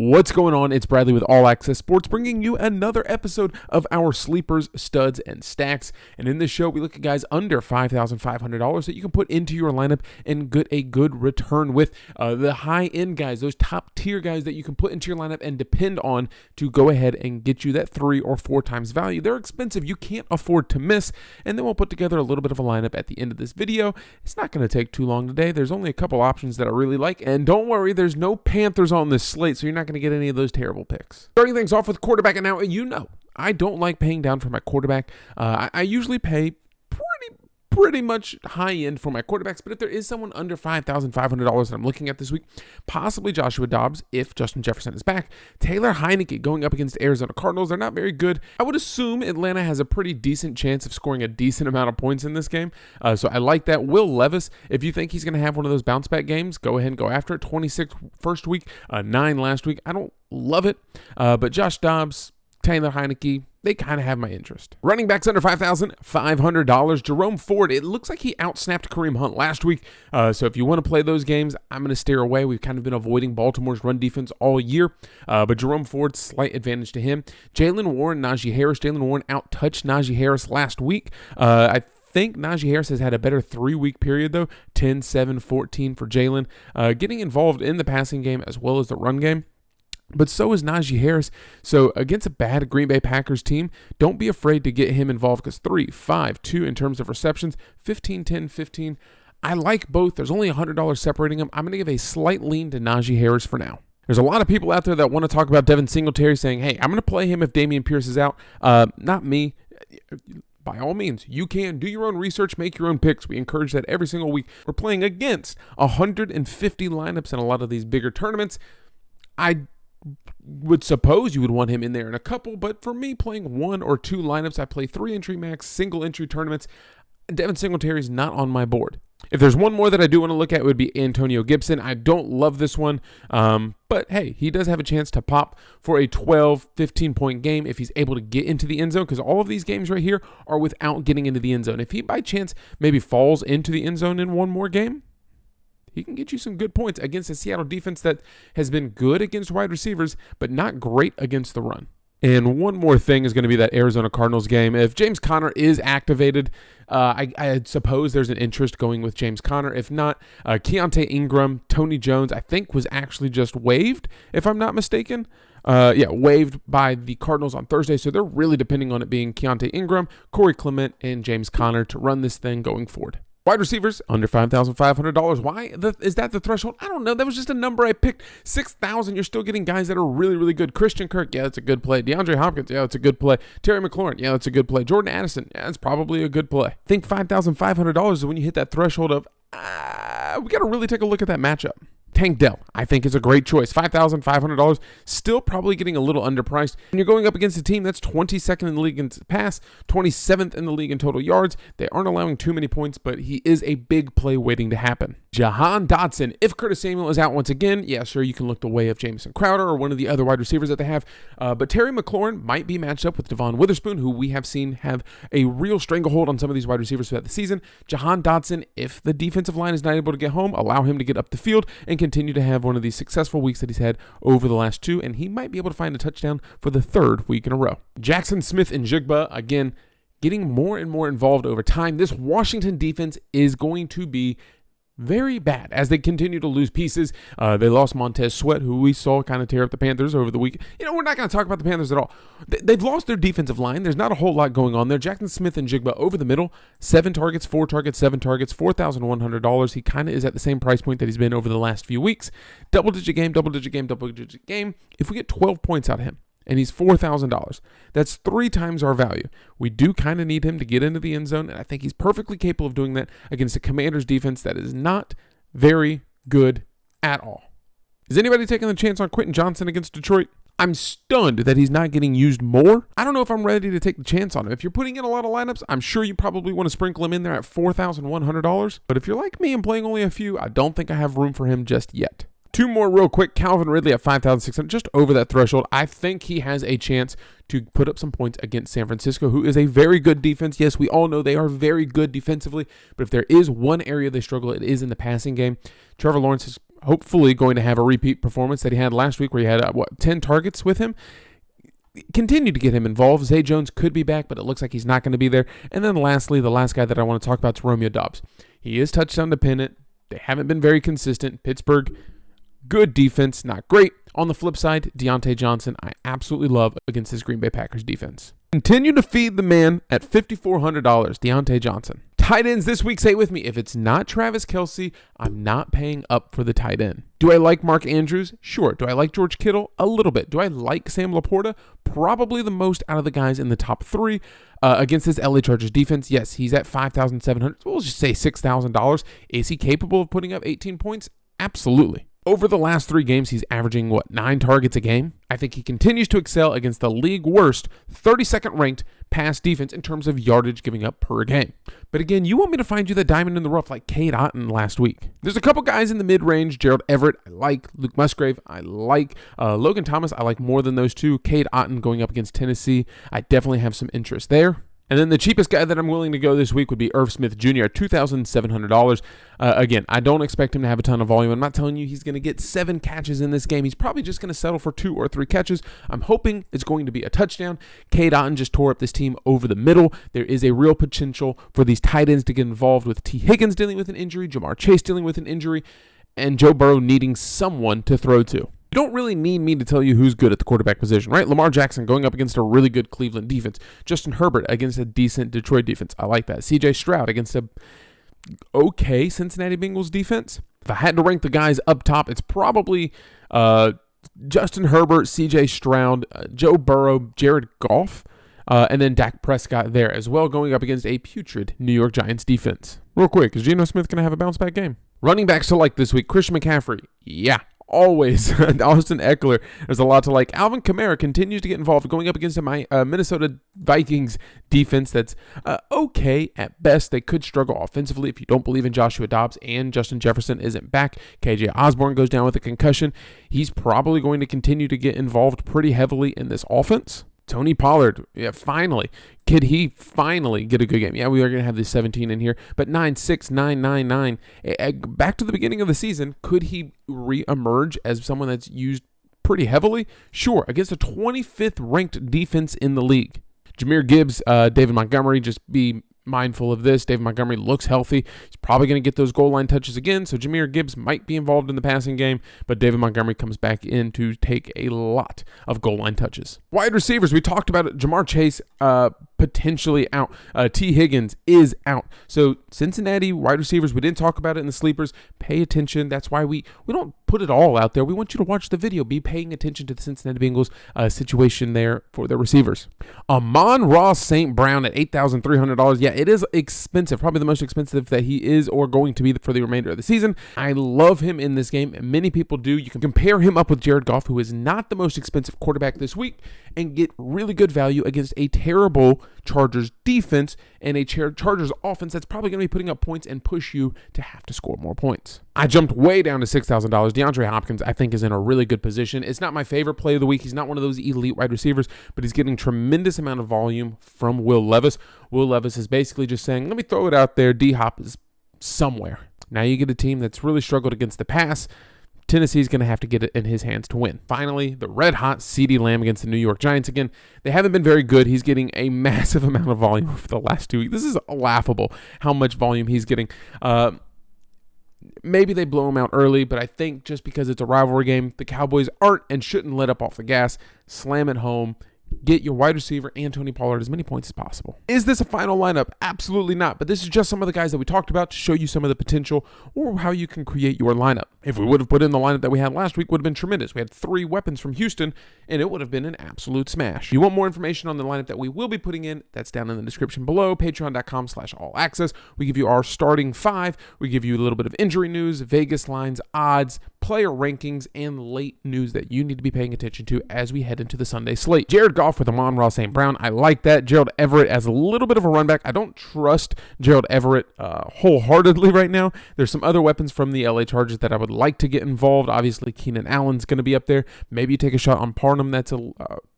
What's going on? It's Bradley with All Access Sports, bringing you another episode of our Sleepers, Studs, and Stacks. And in this show, we look at guys under $5,500 that you can put into your lineup and get a good return with. The high-end guys, those top-tier guys that you can put into your lineup and depend on to go ahead and get you that 3 or 4 times value. They're expensive. You can't afford to miss. And then we'll put together a little bit of a lineup at the end of this video. It's not going to take too long today. There's only a couple options that I really like. And don't worry, there's no Panthers on this slate, so you're not going to get any of those terrible picks. Starting things off with quarterback, and now you know I don't like paying down for my quarterback. I usually pay pretty much high end for my quarterbacks, but if there is someone under $5,500 that I'm looking at this week, possibly Joshua Dobbs if Justin Jefferson is back. Taylor Heineke going up against Arizona Cardinals. They're not very good. I would assume Atlanta has a pretty decent chance of scoring a decent amount of points in this game, so I like that. Will Levis, if you think he's going to have one of those bounce back games, go ahead and go after it. 26 first week, 9 last week. I don't love it, but Josh Dobbs, Taylor Heineke, they kind of have my interest. Running backs under $5,500. Jerome Ford, it looks like he outsnapped Kareem Hunt last week. So if you want to play those games, I'm going to steer away. We've kind of been avoiding Baltimore's run defense all year. But Jerome Ford, slight advantage to him. Jalen Warren, Najee Harris. Jalen Warren out-touched Najee Harris last week. I think Najee Harris has had a better 3-week period, though. 10, 7, 14 for Jalen. Getting involved in the passing game as well as the run game. But so is Najee Harris. So against a bad Green Bay Packers team, don't be afraid to get him involved because 3, 5, 2 in terms of receptions, 15, 10, 15. I like both. There's only $100 separating them. I'm going to give a slight lean to Najee Harris for now. There's a lot of people out there that want to talk about Devin Singletary saying, hey, I'm going to play him if Dameon Pierce is out. Not me. By all means, you can do your own research, make your own picks. We encourage that every single week. We're playing against 150 lineups in a lot of these bigger tournaments. I would suppose you would want him in there in a couple, but for me, playing 1 or 2 lineups, I play 3 entry max, single entry tournaments. Devin Singletary is not on my board. If there's one more that I do want to look at, it would be Antonio Gibson. I don't love this one, but hey, he does have a chance to pop for a 12, 15-point game if he's able to get into the end zone, because all of these games right here are without getting into the end zone. If he by chance maybe falls into the end zone in one more game, he can get you some good points against a Seattle defense that has been good against wide receivers, but not great against the run. And one more thing is going to be that Arizona Cardinals game. If James Conner is activated, I suppose there's an interest going with James Conner. If not, Keontae Ingram, Tony Jones, I think was actually just waived, if I'm not mistaken. Waived by the Cardinals on Thursday. So they're really depending on it being Keontae Ingram, Corey Clement, and James Conner to run this thing going forward. Wide receivers, under $5,500. Why is that the threshold? I don't know. That was just a number I picked. 6,000, you're still getting guys that are really, really good. Christian Kirk, yeah, that's a good play. DeAndre Hopkins, yeah, that's a good play. Terry McLaurin, yeah, that's a good play. Jordan Addison, yeah, that's probably a good play. I think $5,500 is when you hit that threshold of, we got to really take a look at that matchup. Tank Dell, I think, is a great choice. $5,500, still probably getting a little underpriced. And you're going up against a team that's 22nd in the league in pass, 27th in the league in total yards. They aren't allowing too many points, but he is a big play waiting to happen. Jahan Dotson, if Curtis Samuel is out once again, yeah, sure, you can look the way of Jamison Crowder or one of the other wide receivers that they have. But Terry McLaurin might be matched up with Devon Witherspoon, who we have seen have a real stranglehold on some of these wide receivers throughout the season. Jahan Dotson, if the defensive line is not able to get home, allow him to get up the field and continue to have one of these successful weeks that he's had over the last 2, and he might be able to find a touchdown for the 3rd week in a row. Jackson Smith and Jigba, again, getting more and more involved over time. This Washington defense is going to be very bad as they continue to lose pieces. They lost Montez Sweat, who we saw kind of tear up the Panthers over the week. You know, we're not going to talk about the Panthers at all. They've lost their defensive line. There's not a whole lot going on there. Jackson Smith and Jigba over the middle, 7 targets, 4 targets, 7 targets, $4,100. He kind of is at the same price point that he's been over the last few weeks. Double-digit game, double-digit game, double-digit game. If we get 12 points out of him, and he's $4,000. That's 3 times our value. We do kind of need him to get into the end zone, and I think he's perfectly capable of doing that against a Commanders defense that is not very good at all. Is anybody taking the chance on Quentin Johnson against Detroit? I'm stunned that he's not getting used more. I don't know if I'm ready to take the chance on him. If you're putting in a lot of lineups, I'm sure you probably want to sprinkle him in there at $4,100. But if you're like me and playing only a few, I don't think I have room for him just yet. 2 more real quick. Calvin Ridley at $5,600, just over that threshold. I think he has a chance to put up some points against San Francisco, who is a very good defense. Yes, we all know they are very good defensively, but if there is one area they struggle, it is in the passing game. Trevor Lawrence has hopefully going to have a repeat performance that he had last week where he had, 10 targets with him. Continue to get him involved. Zay Jones could be back, but it looks like he's not going to be there. And then lastly, the last guy that I want to talk about is Romeo Doubs. He is touchdown dependent. They haven't been very consistent. Pittsburgh, good defense, not great. On the flip side, Deontay Johnson, I absolutely love against this Green Bay Packers defense. Continue to feed the man at $5,400, Deontay Johnson. Tight ends this week, say it with me. If it's not Travis Kelce, I'm not paying up for the tight end. Do I like Mark Andrews? Sure. Do I like George Kittle? A little bit. Do I like Sam Laporta? Probably the most out of the guys in the top three. Against this LA Chargers defense, yes, he's at $5,700. We'll just say $6,000. Is he capable of putting up 18 points? Absolutely. Over the last 3 games, he's averaging, 9 targets a game? I think he continues to excel against the league worst 32nd ranked pass defense in terms of yardage giving up per game. But again, you want me to find you the diamond in the rough like Cade Otton last week. There's a couple guys in the mid-range. Gerald Everett, I like. Luke Musgrave, I like. Logan Thomas, I like more than those two. Cade Otton going up against Tennessee, I definitely have some interest there. And then the cheapest guy that I'm willing to go this week would be Irv Smith Jr. at $2,700. Again, I don't expect him to have a ton of volume. I'm not telling you he's going to get 7 catches in this game. He's probably just going to settle for 2 or 3 catches. I'm hoping it's going to be a touchdown. Cade Otton just tore up this team over the middle. There is a real potential for these tight ends to get involved with T. Higgins dealing with an injury, Jamar Chase dealing with an injury, and Joe Burrow needing someone to throw to. You don't really need me to tell you who's good at the quarterback position, right? Lamar Jackson going up against a really good Cleveland defense. Justin Herbert against a decent Detroit defense. I like that. CJ Stroud against a okay Cincinnati Bengals defense. If I had to rank the guys up top, it's probably Justin Herbert, CJ Stroud, Joe Burrow, Jared Goff, and then Dak Prescott there as well, going up against a putrid New York Giants defense. Real quick, is Geno Smith going to have a bounce-back game? Running backs to like this week. Christian McCaffrey, yeah. Always. Austin Eckler, there's a lot to like. Alvin Kamara continues to get involved going up against my Minnesota Vikings defense that's okay at best. They could struggle offensively if you don't believe in Joshua Dobbs and Justin Jefferson isn't back. KJ Osborne goes down with a concussion. He's probably going to continue to get involved pretty heavily in this offense. Tony Pollard, yeah, finally. Could he finally get a good game? Yeah, we are going to have this 17 in here, but 9.6, 9.99. Back to the beginning of the season, could he re-emerge as someone that's used pretty heavily? Sure, against a 25th ranked defense in the league. Jahmyr Gibbs, David Montgomery, just be mindful of this. David Montgomery looks healthy. He's probably going to get those goal line touches again, so Jahmyr Gibbs might be involved in the passing game, but David Montgomery comes back in to take a lot of goal line touches. Wide receivers, we talked about it. Jamar Chase potentially out. T. Higgins is out. So Cincinnati wide receivers, we didn't talk about it in the sleepers. Pay attention. That's why we don't put it all out there. We want you to watch the video. Be paying attention to the Cincinnati Bengals situation there for their receivers. Amon-Ra St. Brown at $8,300. Yeah, it is expensive. Probably the most expensive that he is or going to be for the remainder of the season. I love him in this game. Many people do. You can compare him up with Jared Goff, who is not the most expensive quarterback this week, and get really good value against a terrible Chargers defense and a Chargers offense that's probably going to be putting up points and push you to have to score more points. I jumped way down to $6,000. DeAndre Hopkins, I think, is in a really good position. It's not my favorite play of the week. He's not one of those elite wide receivers, but he's getting tremendous amount of volume from Will Levis. Will Levis is basically just saying, let me throw it out there. D-Hop is somewhere. Now you get a team that's really struggled against the pass. Tennessee's going to have to get it in his hands to win. Finally, the red-hot CeeDee Lamb against the New York Giants. Again, they haven't been very good. He's getting a massive amount of volume for the last 2 weeks. This is laughable how much volume he's getting. Maybe they blow him out early, but I think just because it's a rivalry game, the Cowboys aren't and shouldn't let up off the gas. Slam it home. Get your wide receiver and Tony Pollard as many points as possible. Is this a final lineup? Absolutely not. But this is just some of the guys that we talked about to show you some of the potential or how you can create your lineup. If we would have put in the lineup that we had last week, would have been tremendous. We had 3 weapons from Houston, and it would have been an absolute smash. If you want more information on the lineup that we will be putting in, that's down in the description below, patreon.com/allaccess. We give you our starting 5. We give you a little bit of injury news, Vegas lines, odds, player rankings, and late news that you need to be paying attention to as we head into the Sunday slate. Jared Goff with Amon-Ra St. Brown. I like that. Gerald Everett as a little bit of a run back. I don't trust Gerald Everett wholeheartely right now. There's some other weapons from the LA Chargers that I would like to get involved. Obviously, Keenan Allen's going to be up there. Maybe you take a shot on Parham. That's a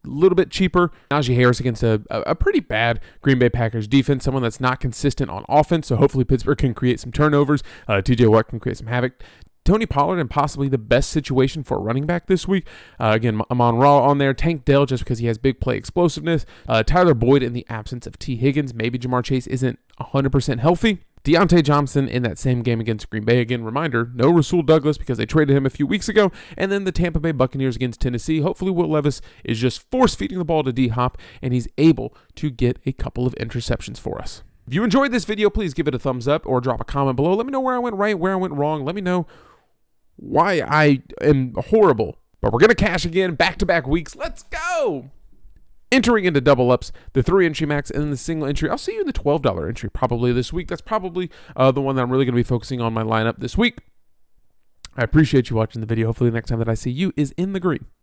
little bit cheaper. Najee Harris against a pretty bad Green Bay Packers defense, someone that's not consistent on offense, so hopefully Pittsburgh can create some turnovers. TJ Watt can create some havoc. Tony Pollard in possibly the best situation for a running back this week. Again, Amon-Ra on there. Tank Dell just because he has big play explosiveness. Tyler Boyd in the absence of T. Higgins. Maybe Jamar Chase isn't 100% healthy. Deontay Johnson in that same game against Green Bay. Again, reminder, no Rasul Douglas because they traded him a few weeks ago. And then the Tampa Bay Buccaneers against Tennessee. Hopefully Will Levis is just force-feeding the ball to D-Hop, and he's able to get a couple of interceptions for us. If you enjoyed this video, please give it a thumbs up or drop a comment below. Let me know where I went right, where I went wrong. Let me know why I am horrible. But we're going to cash again, back-to-back weeks. Let's go! Entering into double ups, the 3-entry max, and then the single entry. I'll see you in the $12 entry probably this week. That's probably the one that I'm really going to be focusing on my lineup this week. I appreciate you watching the video. Hopefully the next time that I see you is in the green.